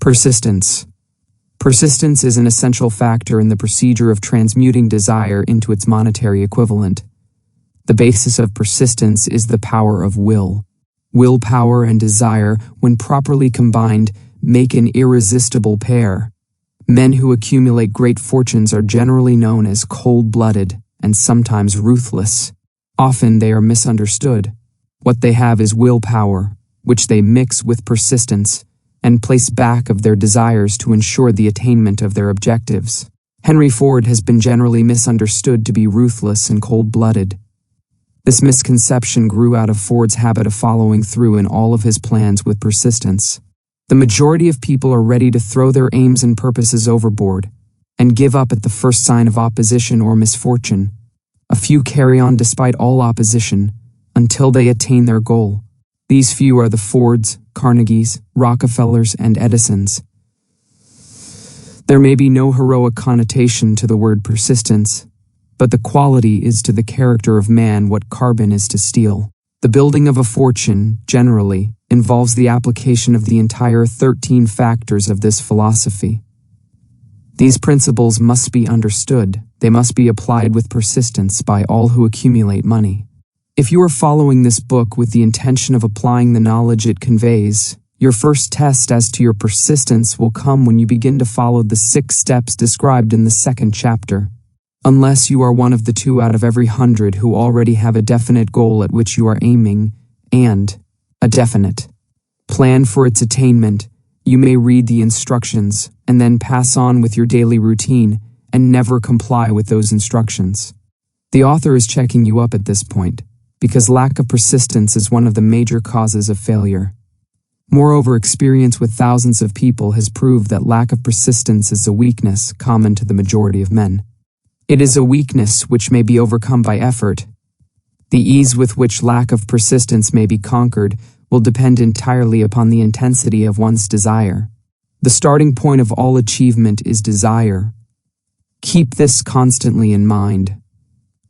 Persistence. Persistence is an essential factor in the procedure of transmuting desire into its monetary equivalent. The basis of persistence is the power of will. Willpower and desire, when properly combined, make an irresistible pair. Men who accumulate great fortunes are generally known as cold-blooded and sometimes ruthless. Often they are misunderstood. What they have is willpower, which they mix with persistence and place back of their desires to ensure the attainment of their objectives. Henry Ford has been generally misunderstood to be ruthless and cold-blooded. This misconception grew out of Ford's habit of following through in all of his plans with persistence. The majority of people are ready to throw their aims and purposes overboard and give up at the first sign of opposition or misfortune. A few carry on despite all opposition until they attain their goal. These few are the Fords, Carnegies, Rockefellers, and Edisons. There may be no heroic connotation to the word persistence, but the quality is to the character of man what carbon is to steel. The building of a fortune, generally, involves the application of the entire 13 factors of this philosophy. These principles must be understood. They must be applied with persistence by all who accumulate money. If you are following this book with the intention of applying the knowledge it conveys, your first test as to your persistence will come when you begin to follow the 6 steps described in the 2nd chapter. Unless you are one of the 2 out of every 100 who already have a definite goal at which you are aiming, and a definite plan for its attainment, you may read the instructions and then pass on with your daily routine and never comply with those instructions. The author is checking you up at this point, because lack of persistence is one of the major causes of failure. Moreover, experience with thousands of people has proved that lack of persistence is a weakness common to the majority of men. It is a weakness which may be overcome by effort. The ease with which lack of persistence may be conquered will depend entirely upon the intensity of one's desire. The starting point of all achievement is desire. Keep this constantly in mind.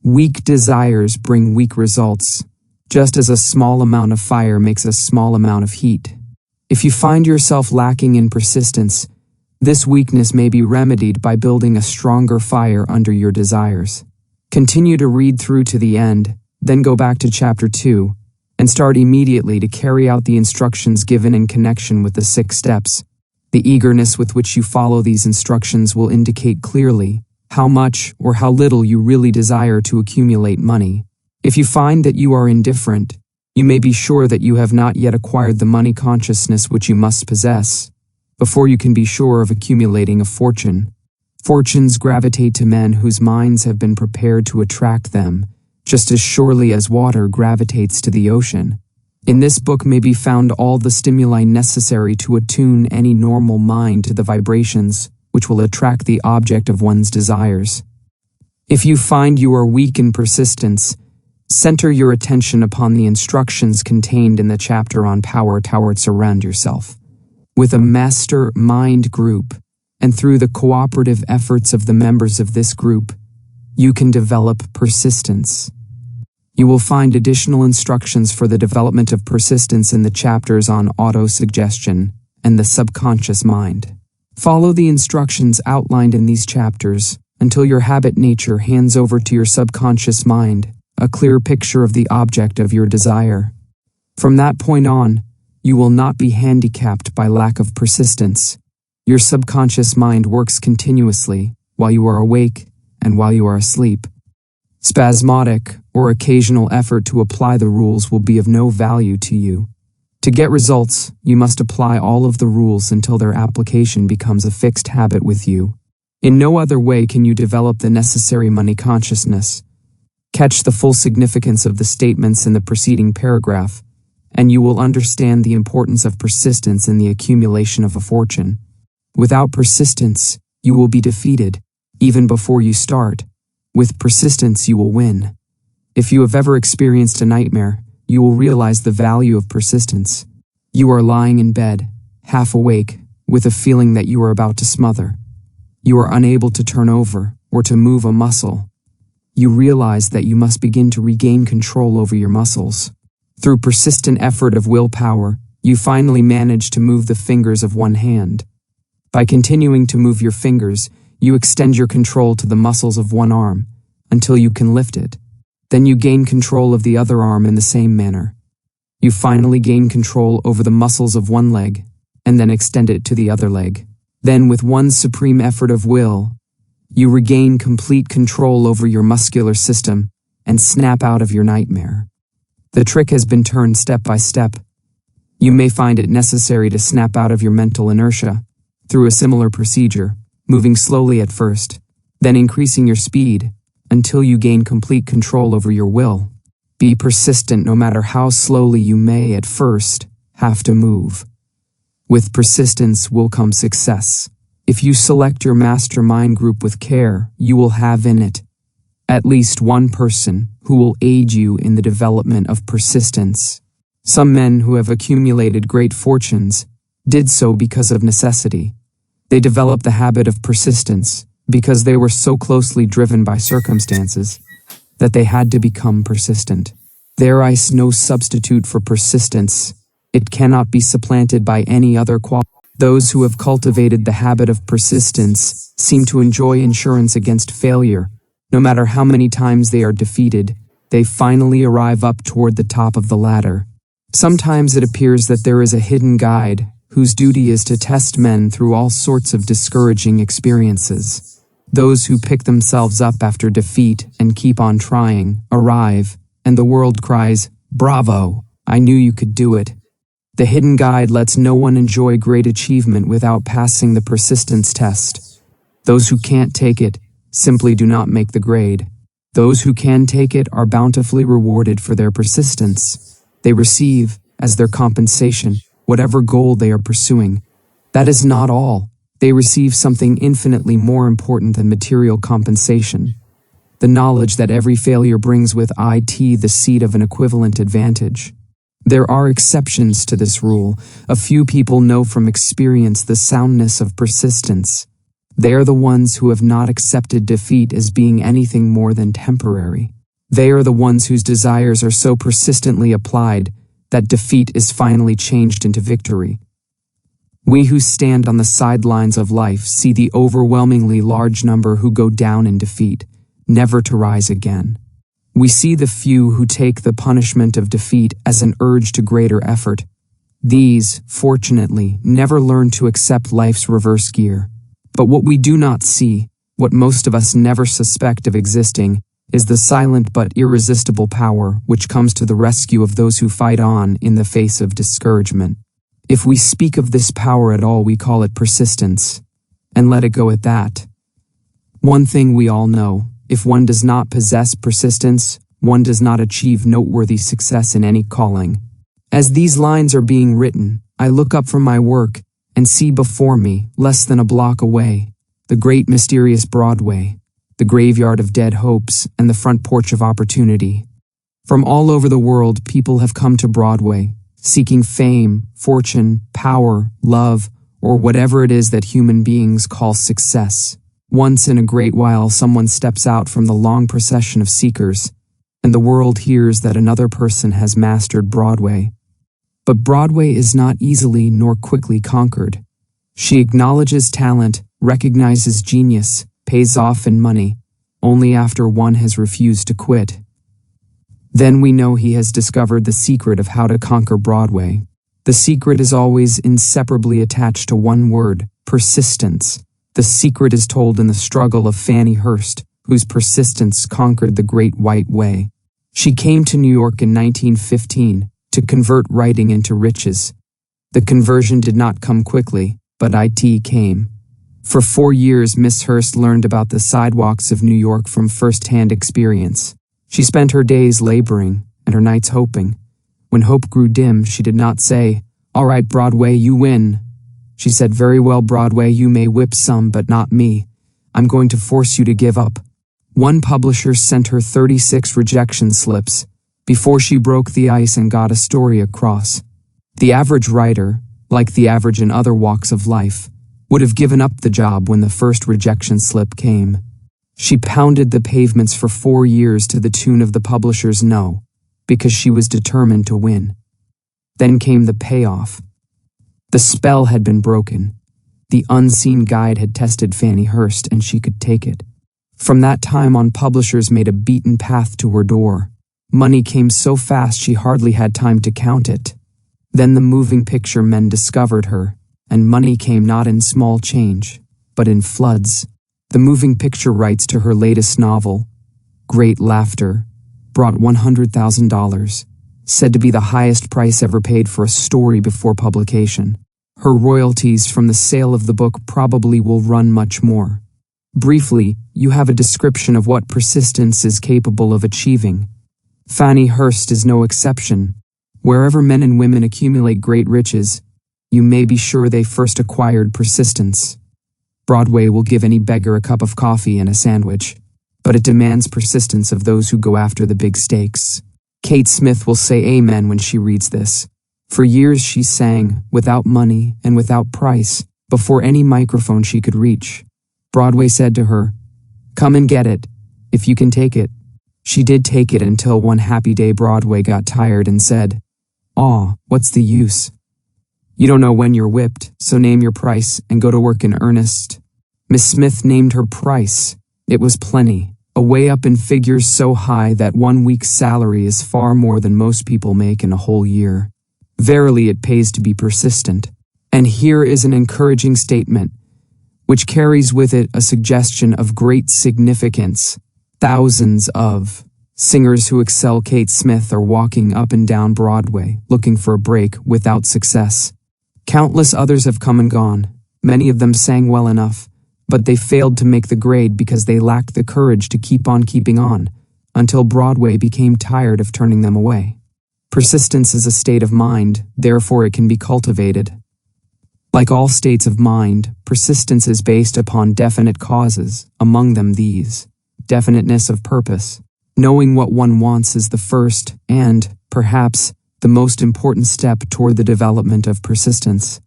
Weak desires bring weak results, just as a small amount of fire makes a small amount of heat. If you find yourself lacking in persistence, this weakness may be remedied by building a stronger fire under your desires. Continue to read through to the end, then go back to chapter 2, and start immediately to carry out the instructions given in connection with the 6 steps. The eagerness with which you follow these instructions will indicate clearly how much or how little you really desire to accumulate money. If you find that you are indifferent, you may be sure that you have not yet acquired the money consciousness which you must possess before you can be sure of accumulating a fortune. Fortunes gravitate to men whose minds have been prepared to attract them, just as surely as water gravitates to the ocean. In this book may be found all the stimuli necessary to attune any normal mind to the vibrations which will attract the object of one's desires. If you find you are weak in persistence, center your attention upon the instructions contained in the chapter on power to surround yourself with a master mind group, and through the cooperative efforts of the members of this group, you can develop persistence. You will find additional instructions for the development of persistence in the chapters on auto-suggestion and the subconscious mind. Follow the instructions outlined in these chapters until your habit nature hands over to your subconscious mind a clear picture of the object of your desire. From that point on, you will not be handicapped by lack of persistence. Your subconscious mind works continuously while you are awake and while you are asleep. Spasmodic or occasional effort to apply the rules will be of no value to you. To get results, you must apply all of the rules until their application becomes a fixed habit with you. In no other way can you develop the necessary money consciousness. Catch the full significance of the statements in the preceding paragraph, and you will understand the importance of persistence in the accumulation of a fortune. Without persistence, you will be defeated, even before you start. With persistence, you will win. If you have ever experienced a nightmare, you will realize the value of persistence. You are lying in bed, half awake, with a feeling that you are about to smother. You are unable to turn over or to move a muscle. You realize that you must begin to regain control over your muscles. Through persistent effort of willpower, you finally manage to move the fingers of one hand. By continuing to move your fingers, you extend your control to the muscles of one arm until you can lift it. Then you gain control of the other arm in the same manner. You finally gain control over the muscles of one leg and then extend it to the other leg. Then, with one supreme effort of will, you regain complete control over your muscular system and snap out of your nightmare. The trick has been turned step by step. You may find it necessary to snap out of your mental inertia through a similar procedure, moving slowly at first, then increasing your speed until you gain complete control over your will. Be persistent no matter how slowly you may at first have to move. With persistence will come success. If you select your mastermind group with care, you will have in it at least one person who will aid you in the development of persistence. Some men who have accumulated great fortunes did so because of necessity. They developed the habit of persistence because they were so closely driven by circumstances that they had to become persistent. There is no substitute for persistence. It cannot be supplanted by any other quality. Those who have cultivated the habit of persistence seem to enjoy insurance against failure. No matter how many times they are defeated, they finally arrive up toward the top of the ladder. Sometimes it appears that there is a hidden guide whose duty is to test men through all sorts of discouraging experiences. Those who pick themselves up after defeat and keep on trying arrive, and the world cries, "Bravo! I knew you could do it." The hidden guide lets no one enjoy great achievement without passing the persistence test. Those who can't take it simply do not make the grade. Those who can take it are bountifully rewarded for their persistence. They receive, as their compensation, whatever goal they are pursuing. That is not all. They receive something infinitely more important than material compensation. The knowledge that every failure brings with it the seed of an equivalent advantage. There are exceptions to this rule. A few people know from experience the soundness of persistence. They are the ones who have not accepted defeat as being anything more than temporary. They are the ones whose desires are so persistently applied that defeat is finally changed into victory. We who stand on the sidelines of life see the overwhelmingly large number who go down in defeat, never to rise again. We see the few who take the punishment of defeat as an urge to greater effort. These, fortunately, never learn to accept life's reverse gear. But what we do not see, what most of us never suspect of existing, is the silent but irresistible power which comes to the rescue of those who fight on in the face of discouragement. If we speak of this power at all, we call it persistence, and let it go at that. One thing we all know: if one does not possess persistence, one does not achieve noteworthy success in any calling. As these lines are being written, I look up from my work and see before me, less than a block away, the great mysterious Broadway, the graveyard of dead hopes and the front porch of opportunity. From all over the world, people have come to Broadway, seeking fame, fortune, power, love, or whatever it is that human beings call success. Once in a great while, someone steps out from the long procession of seekers, and the world hears that another person has mastered Broadway. But Broadway is not easily nor quickly conquered. She acknowledges talent, recognizes genius, pays off in money, only after one has refused to quit. Then we know he has discovered the secret of how to conquer Broadway. The secret is always inseparably attached to one word: persistence. The secret is told in the struggle of Fannie Hurst, whose persistence conquered the Great White Way. She came to New York in 1915 to convert writing into riches. The conversion did not come quickly, but it came. For 4 years, Miss Hurst learned about the sidewalks of New York from first-hand experience. She spent her days laboring and her nights hoping. When hope grew dim, she did not say, "All right, Broadway, you win." She said, "Very well, Broadway, you may whip some, but not me. I'm going to force you to give up." One publisher sent her 36 rejection slips before she broke the ice and got a story across. The average writer, like the average in other walks of life, would have given up the job when the first rejection slip came. She pounded the pavements for 4 years to the tune of the publisher's no, because she was determined to win. Then came the payoff. The spell had been broken. The unseen guide had tested Fanny Hurst, and she could take it. From that time on, publishers made a beaten path to her door. Money came so fast she hardly had time to count it. Then the moving picture men discovered her, and money came not in small change, but in floods. The moving picture rights to her latest novel, Great Laughter, brought $100,000, said to be the highest price ever paid for a story before publication. Her royalties from the sale of the book probably will run much more. Briefly, you have a description of what persistence is capable of achieving. Fanny Hurst is no exception. Wherever men and women accumulate great riches, you may be sure they first acquired persistence. Broadway will give any beggar a cup of coffee and a sandwich, but it demands persistence of those who go after the big stakes. Kate Smith will say amen when she reads this. For years she sang, without money and without price, before any microphone she could reach. Broadway said to her, "Come and get it, if you can take it." She did take it until one happy day Broadway got tired and said, "Aw, what's the use? You don't know when you're whipped, so name your price and go to work in earnest." Miss Smith named her price. It was plenty, a way up in figures so high that 1 week's salary is far more than most people make in a whole year. Verily, it pays to be persistent. And here is an encouraging statement, which carries with it a suggestion of great significance. Thousands of singers who excel Kate Smith are walking up and down Broadway, looking for a break without success. Countless others have come and gone. Many of them sang well enough, but they failed to make the grade because they lacked the courage to keep on keeping on, until Broadway became tired of turning them away. Persistence is a state of mind, therefore it can be cultivated. Like all states of mind, persistence is based upon definite causes, among them these: definiteness of purpose. Knowing what one wants is the first and, perhaps, the most important step toward the development of persistence.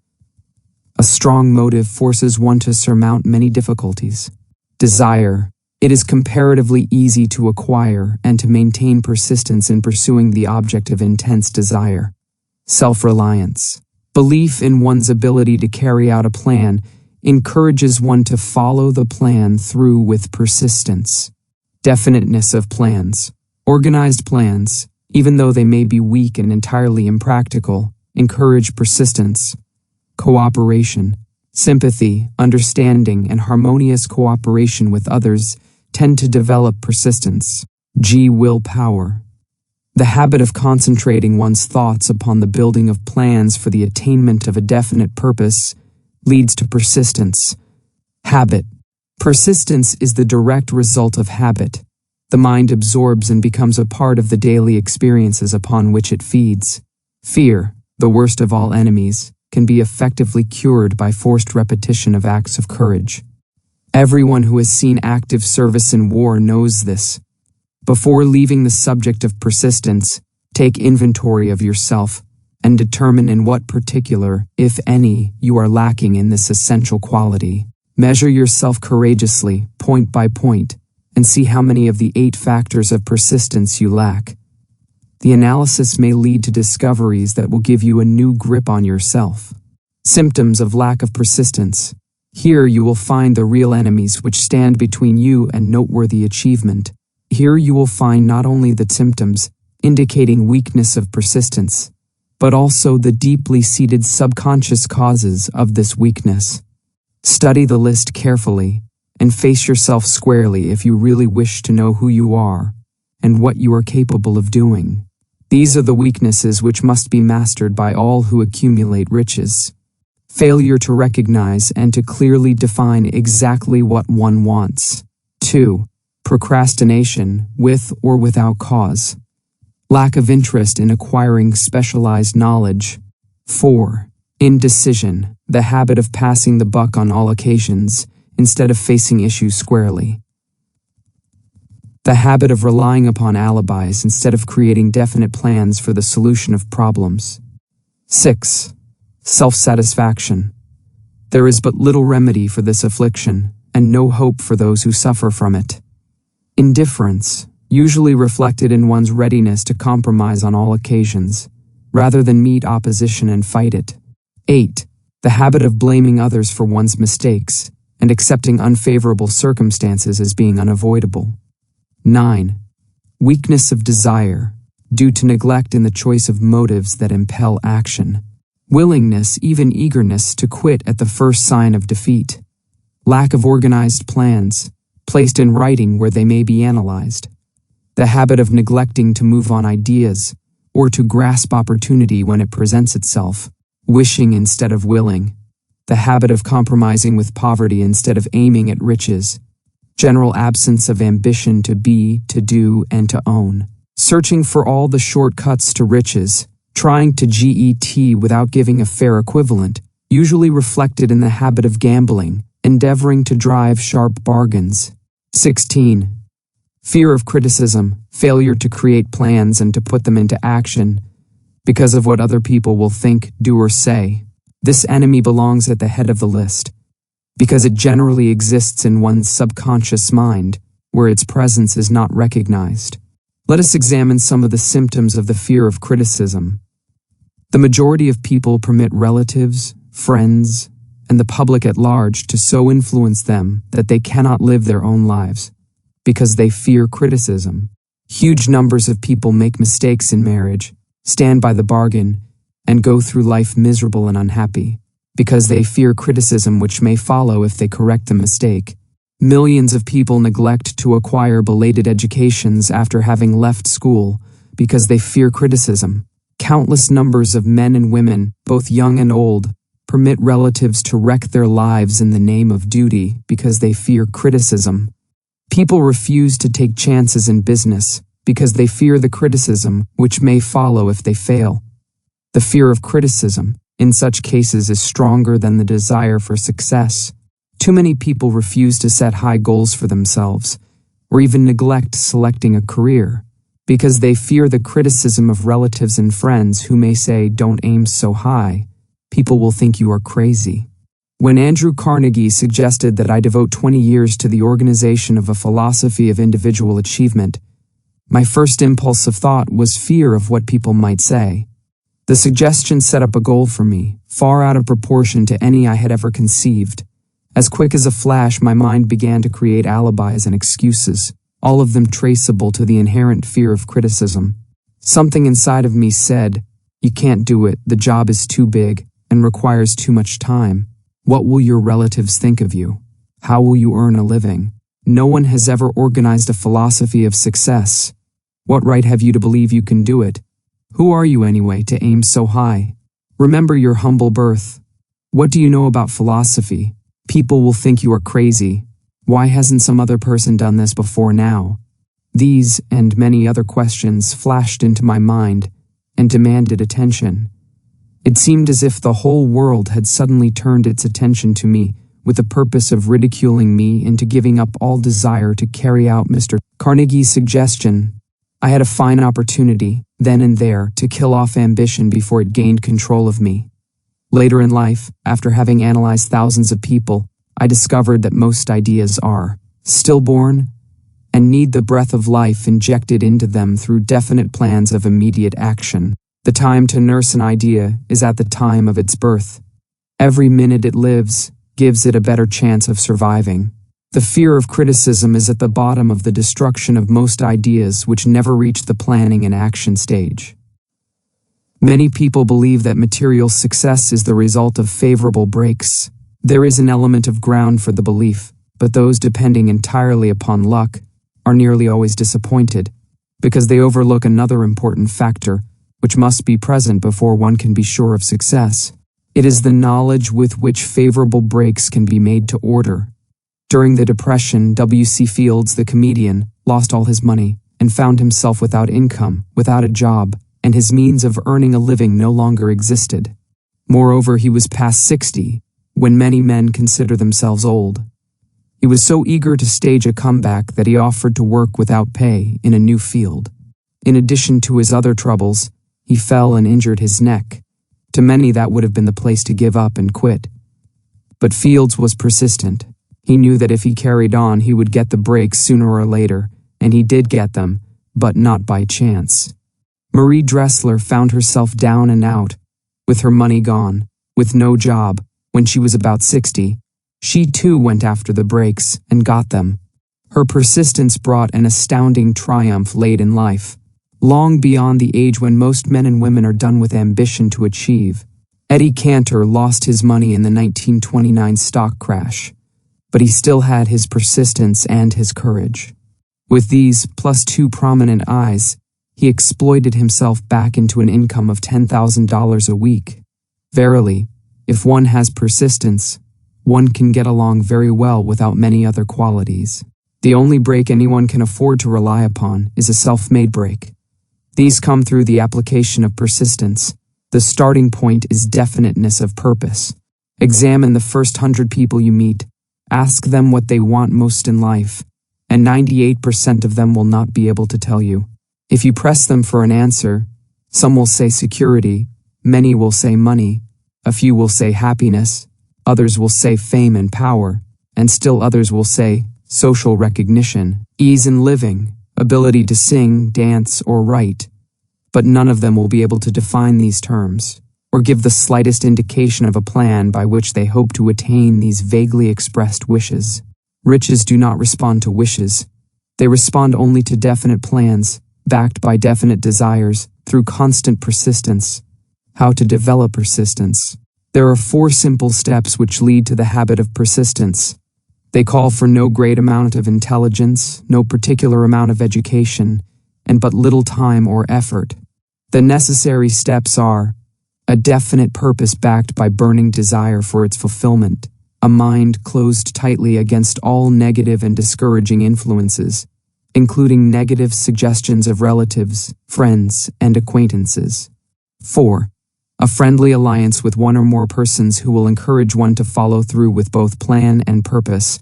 A strong motive forces one to surmount many difficulties. Desire. It is comparatively easy to acquire and to maintain persistence in pursuing the object of intense desire. Self-reliance. Belief in one's ability to carry out a plan encourages one to follow the plan through with persistence. Definiteness of plans. Organized plans, even though they may be weak and entirely impractical, encourage persistence. Cooperation. Sympathy, understanding, and harmonious cooperation with others tend to develop persistence. Willpower. The habit of concentrating one's thoughts upon the building of plans for the attainment of a definite purpose leads to persistence. Habit. Persistence is the direct result of habit. The mind absorbs and becomes a part of the daily experiences upon which it feeds. Fear, the worst of all enemies, can be effectively cured by forced repetition of acts of courage. Everyone who has seen active service in war knows this. Before leaving the subject of persistence, take inventory of yourself and determine in what particular, if any, you are lacking in this essential quality. Measure yourself courageously, point by point, and see how many of the 8 factors of persistence you lack. The analysis may lead to discoveries that will give you a new grip on yourself. Symptoms of lack of persistence. Here you will find the real enemies which stand between you and noteworthy achievement. Here you will find not only the symptoms, indicating weakness of persistence, but also the deeply seated subconscious causes of this weakness. Study the list carefully, and face yourself squarely if you really wish to know who you are and what you are capable of doing. These are the weaknesses which must be mastered by all who accumulate riches. Failure to recognize and to clearly define exactly what one wants. 2. Procrastination, with or without cause. Lack of interest in acquiring specialized knowledge. 4. Indecision, the habit of passing the buck on all occasions, instead of facing issues squarely. The habit of relying upon alibis instead of creating definite plans for the solution of problems. 6. Self-satisfaction. There is but little remedy for this affliction, and no hope for those who suffer from it. Indifference, usually reflected in one's readiness to compromise on all occasions, rather than meet opposition and fight it. 8. The habit of blaming others for one's mistakes and accepting unfavorable circumstances as being unavoidable. 9. Weakness of desire, due to neglect in the choice of motives that impel action. Willingness, even eagerness, to quit at the first sign of defeat. Lack of organized plans, placed in writing where they may be analyzed. The habit of neglecting to move on ideas, or to grasp opportunity when it presents itself, wishing instead of willing. The habit of compromising with poverty instead of aiming at riches. General absence of ambition to be, to do, and to own. Searching for all the shortcuts to riches, trying to get without giving a fair equivalent, usually reflected in the habit of gambling, endeavoring to drive sharp bargains. 16. Fear of criticism, failure to create plans and to put them into action, because of what other people will think, do, or say. This enemy belongs at the head of the list, because it generally exists in one's subconscious mind, where its presence is not recognized. Let us examine some of the symptoms of the fear of criticism. The majority of people permit relatives, friends, and the public at large to so influence them that they cannot live their own lives, because they fear criticism. Huge numbers of people make mistakes in marriage, stand by the bargain, and go through life miserable and unhappy, because they fear criticism which may follow if they correct the mistake. Millions of people neglect to acquire belated educations after having left school, because they fear criticism. Countless numbers of men and women, both young and old, permit relatives to wreck their lives in the name of duty because they fear criticism. People refuse to take chances in business because they fear the criticism which may follow if they fail. The fear of criticism, in such cases, is stronger than the desire for success. Too many people refuse to set high goals for themselves, or even neglect selecting a career, because they fear the criticism of relatives and friends who may say, "Don't aim so high. People will think you are crazy." When Andrew Carnegie suggested that I devote 20 years to the organization of a philosophy of individual achievement, my first impulse of thought was fear of what people might say. The suggestion set up a goal for me, far out of proportion to any I had ever conceived. As quick as a flash, my mind began to create alibis and excuses, all of them traceable to the inherent fear of criticism. Something inside of me said, "You can't do it, the job is too big and requires too much time. What will your relatives think of you? How will you earn a living? No one has ever organized a philosophy of success. What right have you to believe you can do it? Who are you anyway to aim so high? Remember your humble birth. What do you know about philosophy? People will think you are crazy. Why hasn't some other person done this before now?" These and many other questions flashed into my mind and demanded attention. It seemed as if the whole world had suddenly turned its attention to me with the purpose of ridiculing me into giving up all desire to carry out Mr. Carnegie's suggestion. I had a fine opportunity, then and there, to kill off ambition before it gained control of me. Later in life, after having analyzed thousands of people, I discovered that most ideas are stillborn and need the breath of life injected into them through definite plans of immediate action. The time to nurse an idea is at the time of its birth. Every minute it lives gives it a better chance of surviving. The fear of criticism is at the bottom of the destruction of most ideas which never reach the planning and action stage. Many people believe that material success is the result of favorable breaks. There is an element of ground for the belief, but those depending entirely upon luck are nearly always disappointed, because they overlook another important factor which must be present before one can be sure of success. It is the knowledge with which favorable breaks can be made to order. During the Depression, W.C. Fields, the comedian, lost all his money and found himself without income, without a job, and his means of earning a living no longer existed. Moreover, he was past 60, when many men consider themselves old. He was so eager to stage a comeback that he offered to work without pay in a new field. In addition to his other troubles, he fell and injured his neck. To many, that would have been the place to give up and quit. But Fields was persistent. He knew that if he carried on, he would get the breaks sooner or later, and he did get them, but not by chance. Marie Dressler found herself down and out, with her money gone, with no job, When she was about 60, she too went after the breaks and got them. Her persistence brought an astounding triumph late in life, long beyond the age when most men and women are done with ambition to achieve. Eddie Cantor lost his money in the 1929 stock crash, but he still had his persistence and his courage. With these, plus 2 prominent eyes, he exploited himself back into an income of $10,000 a week. Verily, if one has persistence, one can get along very well without many other qualities. The only break anyone can afford to rely upon is a self-made break. These come through the application of persistence. The starting point is definiteness of purpose. Examine the first 100 people you meet. Ask them what they want most in life, and 98% of them will not be able to tell you. If you press them for an answer, some will say security, many will say money, a few will say happiness, others will say fame and power, and still others will say social recognition, ease in living, ability to sing, dance, or write. But none of them will be able to define these terms, or give the slightest indication of a plan by which they hope to attain these vaguely expressed wishes. Riches do not respond to wishes. They respond only to definite plans, backed by definite desires, through constant persistence. How to develop persistence. There are 4 simple steps which lead to the habit of persistence. They call for no great amount of intelligence, no particular amount of education, and but little time or effort. The necessary steps are a definite purpose backed by burning desire for its fulfillment, a mind closed tightly against all negative and discouraging influences, including negative suggestions of relatives, friends, and acquaintances. 4. A friendly alliance with one or more persons who will encourage one to follow through with both plan and purpose.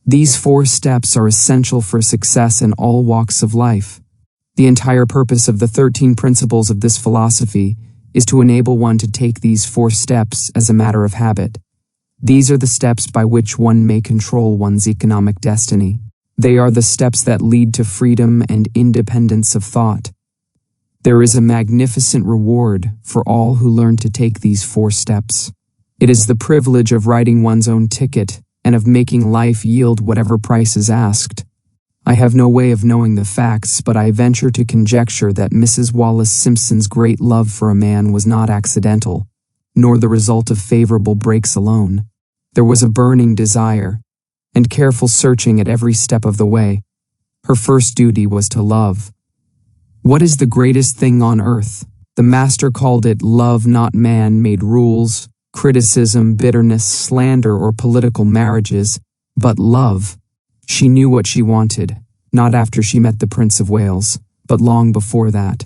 These 4 steps are essential for success in all walks of life. The entire purpose of the 13 principles of this philosophy is to enable one to take these 4 steps as a matter of habit. These are the steps by which one may control one's economic destiny. They are the steps that lead to freedom and independence of thought. There is a magnificent reward for all who learn to take these 4 steps. It is the privilege of writing one's own ticket and of making life yield whatever price is asked. I have no way of knowing the facts, but I venture to conjecture that Mrs. Wallace Simpson's great love for a man was not accidental, nor the result of favorable breaks alone. There was a burning desire, and careful searching at every step of the way. Her first duty was to love. What is the greatest thing on earth? The master called it love, not man-made rules, criticism, bitterness, slander, or political marriages, but love. She knew what she wanted, not after she met the Prince of Wales, but long before that.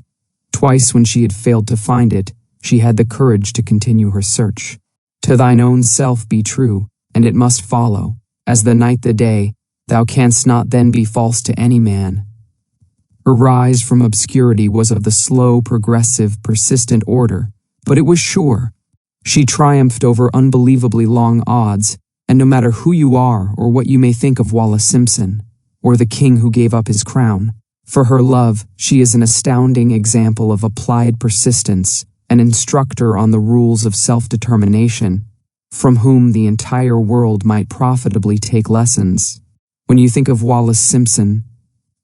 Twice when she had failed to find it, she had the courage to continue her search. To thine own self be true, and it must follow, as the night the day, thou canst not then be false to any man. Her rise from obscurity was of the slow, progressive, persistent order, but it was sure. She triumphed over unbelievably long odds, and no matter who you are or what you may think of Wallace Simpson, or the king who gave up his crown, for her love, she is an astounding example of applied persistence, an instructor on the rules of self-determination, from whom the entire world might profitably take lessons. When you think of Wallace Simpson,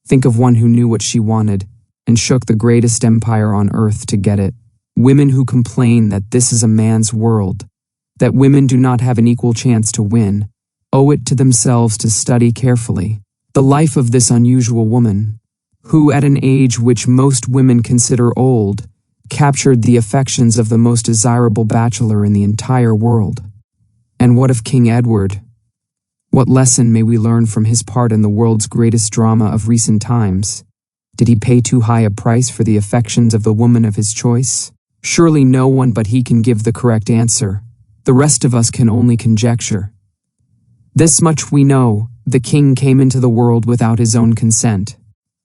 think of one who knew what she wanted and shook the greatest empire on earth to get it. Women who complain that this is a man's world, that women do not have an equal chance to win, owe it to themselves to study carefully the life of this unusual woman, who at an age which most women consider old, captured the affections of the most desirable bachelor in the entire world. And what of King Edward? What lesson may we learn from his part in the world's greatest drama of recent times? Did he pay too high a price for the affections of the woman of his choice? Surely no one but he can give the correct answer. The rest of us can only conjecture. This much we know: the king came into the world without his own consent.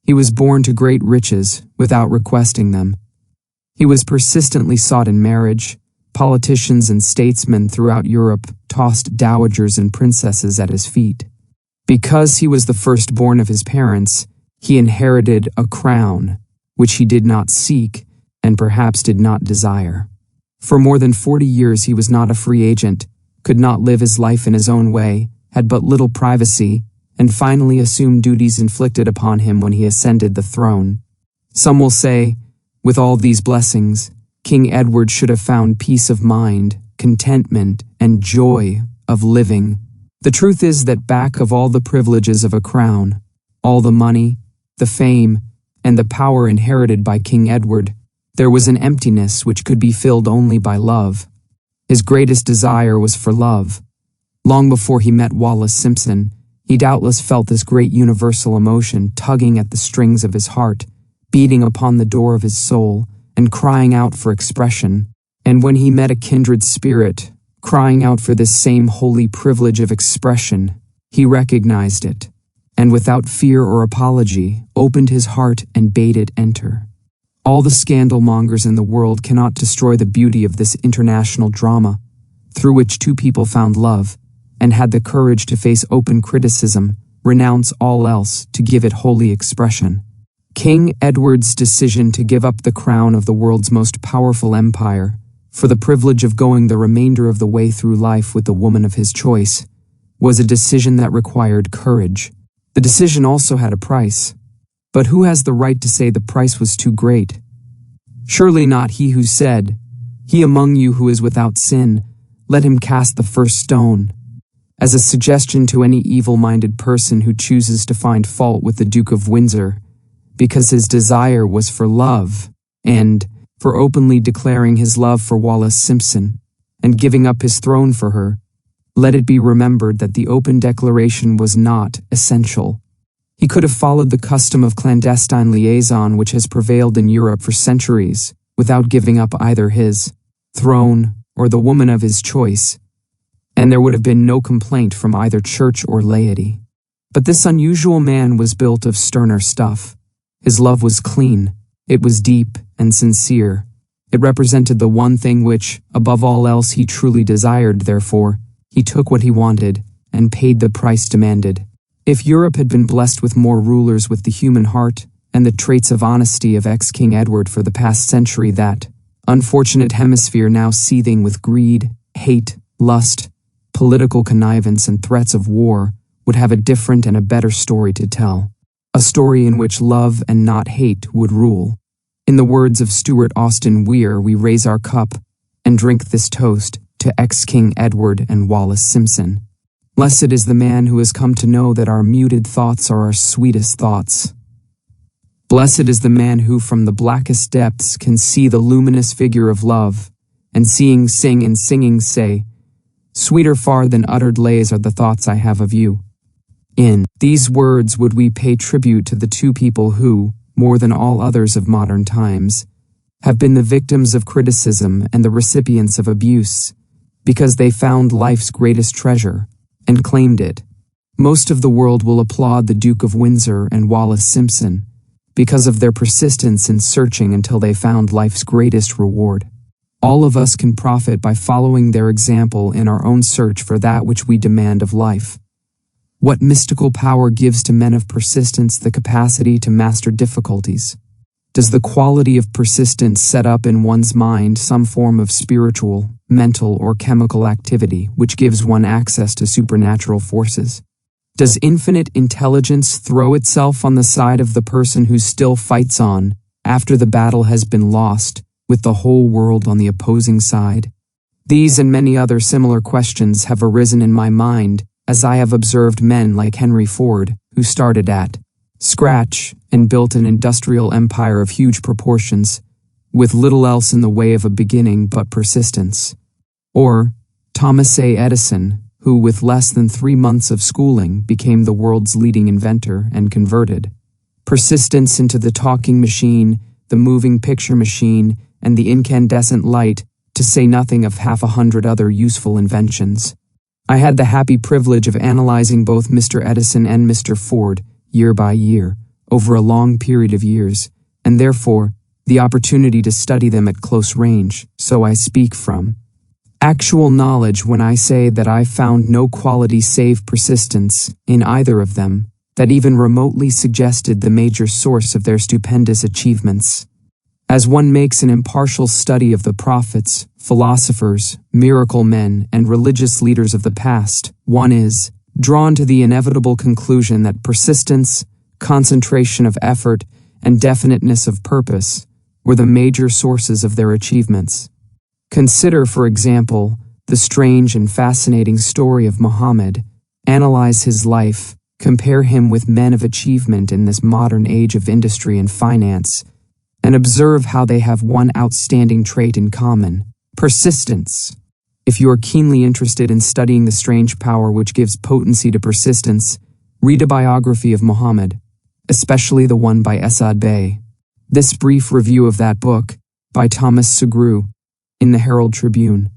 He was born to great riches without requesting them. He was persistently sought in marriage. Politicians and statesmen throughout Europe tossed dowagers and princesses at his feet. Because he was the firstborn of his parents, he inherited a crown, which he did not seek and perhaps did not desire. For more than 40 years he was not a free agent, could not live his life in his own way, had but little privacy, and finally assumed duties inflicted upon him when he ascended the throne. Some will say, with all these blessings, King Edward should have found peace of mind, contentment, and joy of living. The truth is that back of all the privileges of a crown, all the money, the fame, and the power inherited by King Edward, there was an emptiness which could be filled only by love. His greatest desire was for love. Long before he met Wallace Simpson, he doubtless felt this great universal emotion tugging at the strings of his heart, beating upon the door of his soul, and crying out for expression. And when he met a kindred spirit, crying out for this same holy privilege of expression, he recognized it, and without fear or apology, opened his heart and bade it enter. All the scandal mongers in the world cannot destroy the beauty of this international drama, through which two people found love, and had the courage to face open criticism, renounce all else to give it holy expression. King Edward's decision to give up the crown of the world's most powerful empire, for the privilege of going the remainder of the way through life with the woman of his choice, was a decision that required courage. The decision also had a price. But who has the right to say the price was too great? Surely not he who said, "He among you who is without sin, let him cast the first stone," as a suggestion to any evil-minded person who chooses to find fault with the Duke of Windsor, because his desire was for love, and for openly declaring his love for Wallace Simpson, and giving up his throne for her. Let it be remembered that the open declaration was not essential. He could have followed the custom of clandestine liaison which has prevailed in Europe for centuries, without giving up either his throne or the woman of his choice, and there would have been no complaint from either church or laity. But this unusual man was built of sterner stuff. His love was clean, it was deep and sincere. It represented the one thing which, above all else, he truly desired. Therefore, he took what he wanted and paid the price demanded. If Europe had been blessed with more rulers with the human heart and the traits of honesty of ex-King Edward for the past century, that unfortunate hemisphere now seething with greed, hate, lust, political connivance, and threats of war, would have a different and a better story to tell. A story in which love and not hate would rule. In the words of Stuart Austin Weir, we raise our cup and drink this toast to ex-King Edward and Wallace Simpson. Blessed is the man who has come to know that our muted thoughts are our sweetest thoughts. Blessed is the man who from the blackest depths can see the luminous figure of love, and seeing sing and singing say, "Sweeter far than uttered lays are the thoughts I have of you." In these words would we pay tribute to the two people who, more than all others of modern times, have been the victims of criticism and the recipients of abuse, because they found life's greatest treasure and claimed it. Most of the world will applaud the Duke of Windsor and Wallace Simpson because of their persistence in searching until they found life's greatest reward. All of us can profit by following their example in our own search for that which we demand of life. What mystical power gives to men of persistence the capacity to master difficulties? Does the quality of persistence set up in one's mind some form of spiritual, mental, or chemical activity which gives one access to supernatural forces? Does infinite intelligence throw itself on the side of the person who still fights on, after the battle has been lost, with the whole world on the opposing side? These and many other similar questions have arisen in my mind as I have observed men like Henry Ford, who started at scratch and built an industrial empire of huge proportions, with little else in the way of a beginning but persistence. Or Thomas A. Edison, who with less than 3 months of schooling became the world's leading inventor and converted persistence into the talking machine, the moving picture machine, and the incandescent light, to say nothing of 100 other useful inventions. I had the happy privilege of analyzing both Mr. Edison and Mr. Ford, year by year, over a long period of years, and therefore the opportunity to study them at close range, so I speak from actual knowledge when I say that I found no quality save persistence in either of them that even remotely suggested the major source of their stupendous achievements. As one makes an impartial study of the prophets, philosophers, miracle men, and religious leaders of the past, one is drawn to the inevitable conclusion that persistence, concentration of effort, and definiteness of purpose were the major sources of their achievements. Consider, for example, the strange and fascinating story of Muhammad. Analyze his life, compare him with men of achievement in this modern age of industry and finance, and observe how they have one outstanding trait in common: persistence. If you are keenly interested in studying the strange power which gives potency to persistence, read a biography of Muhammad, especially the one by Esad Bey. This brief review of that book, by Thomas Segru, in the Herald Tribune,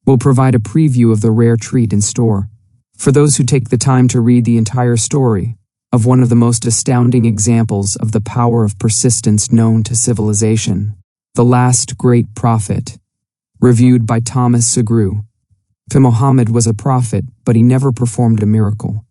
will provide a preview of the rare treat in store. For those who take the time to read the entire story of one of the most astounding examples of the power of persistence known to civilization, The Last Great Prophet, reviewed by Thomas Segru. Muhammad was a prophet, but he never performed a miracle.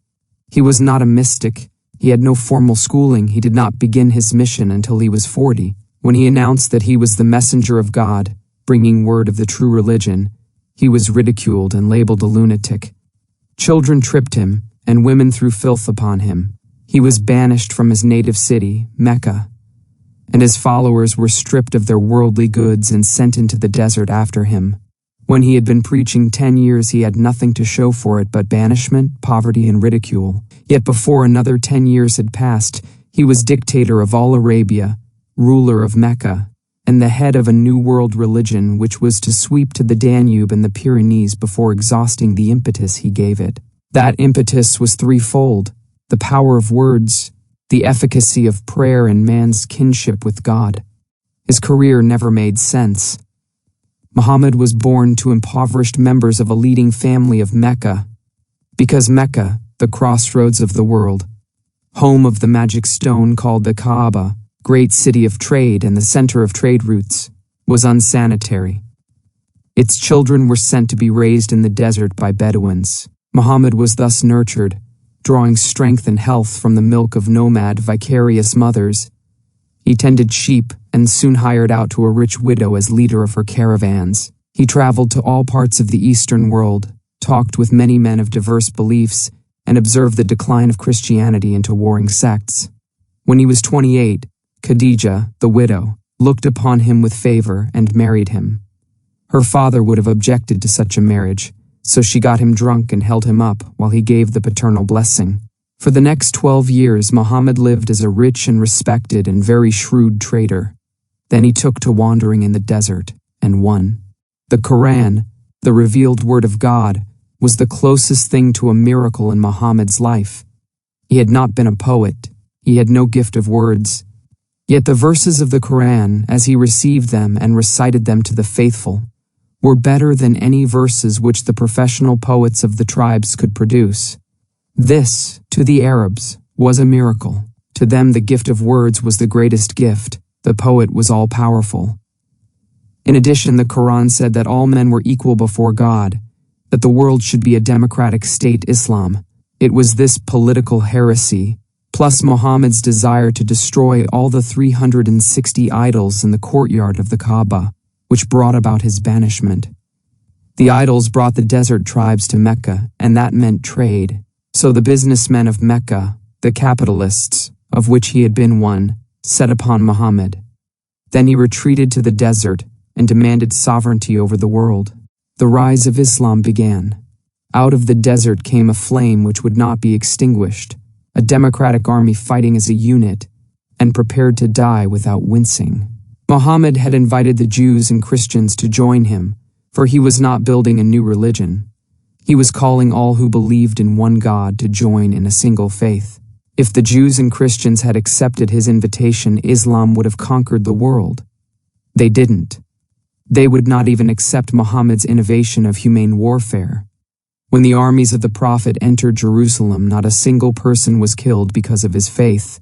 He was not a mystic. He had no formal schooling. He did not begin his mission until he was 40, when he announced that he was the messenger of God, bringing word of the true religion. He was ridiculed and labeled a lunatic. Children tripped him, and women threw filth upon him. He was banished from his native city, Mecca, and his followers were stripped of their worldly goods and sent into the desert after him. When he had been preaching 10 years, he had nothing to show for it but banishment, poverty, and ridicule. Yet before another 10 years had passed, he was dictator of all Arabia, ruler of Mecca, and the head of a new world religion which was to sweep to the Danube and the Pyrenees before exhausting the impetus he gave it. That impetus was threefold: the power of words, the efficacy of prayer, and man's kinship with God. His career never made sense. Muhammad was born to impoverished members of a leading family of Mecca, because Mecca, the crossroads of the world, home of the magic stone called the Kaaba, great city of trade and the center of trade routes, was unsanitary. Its children were sent to be raised in the desert by Bedouins. Muhammad was thus nurtured, drawing strength and health from the milk of nomad vicarious mothers. He tended sheep and soon hired out to a rich widow as leader of her caravans. He traveled to all parts of the Eastern world, talked with many men of diverse beliefs, and observed the decline of Christianity into warring sects. When he was 28, Khadija, the widow, looked upon him with favor and married him. Her father would have objected to such a marriage, so she got him drunk and held him up while he gave the paternal blessing. For the next 12 years, Muhammad lived as a rich and respected and very shrewd trader. Then he took to wandering in the desert, and won. The Quran, the revealed word of God, was the closest thing to a miracle in Muhammad's life. He had not been a poet. He had no gift of words. Yet the verses of the Quran, as he received them and recited them to the faithful, were better than any verses which the professional poets of the tribes could produce. This, to the Arabs, was a miracle. To them the gift of words was the greatest gift. The poet was all-powerful. In addition, the Quran said that all men were equal before God, that the world should be a democratic state, Islam. It was this political heresy, plus Muhammad's desire to destroy all the 360 idols in the courtyard of the Kaaba, which brought about his banishment. The idols brought the desert tribes to Mecca, and that meant trade. So the businessmen of Mecca, the capitalists, of which he had been one, set upon Muhammad. Then he retreated to the desert and demanded sovereignty over the world. The rise of Islam began. Out of the desert came a flame which would not be extinguished, a democratic army fighting as a unit and prepared to die without wincing. Muhammad had invited the Jews and Christians to join him, for he was not building a new religion. He was calling all who believed in one God to join in a single faith. If the Jews and Christians had accepted his invitation, Islam would have conquered the world. They didn't. They would not even accept Muhammad's innovation of humane warfare. When the armies of the Prophet entered Jerusalem, not a single person was killed because of his faith.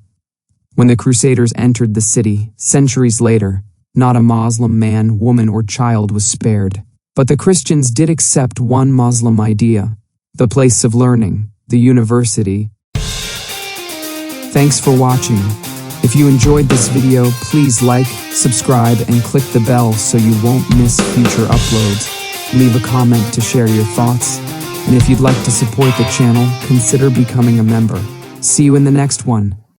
When the Crusaders entered the city, centuries later, not a Muslim man, woman, or child was spared. But the Christians did accept one Muslim idea: the place of learning, the university. Thanks for watching. If If you enjoyed this video, please like, subscribe, and click the bell so you won't miss future uploads. Leave a comment to share your thoughts. And if you'd like to support the channel, consider becoming a member. See you in the next one.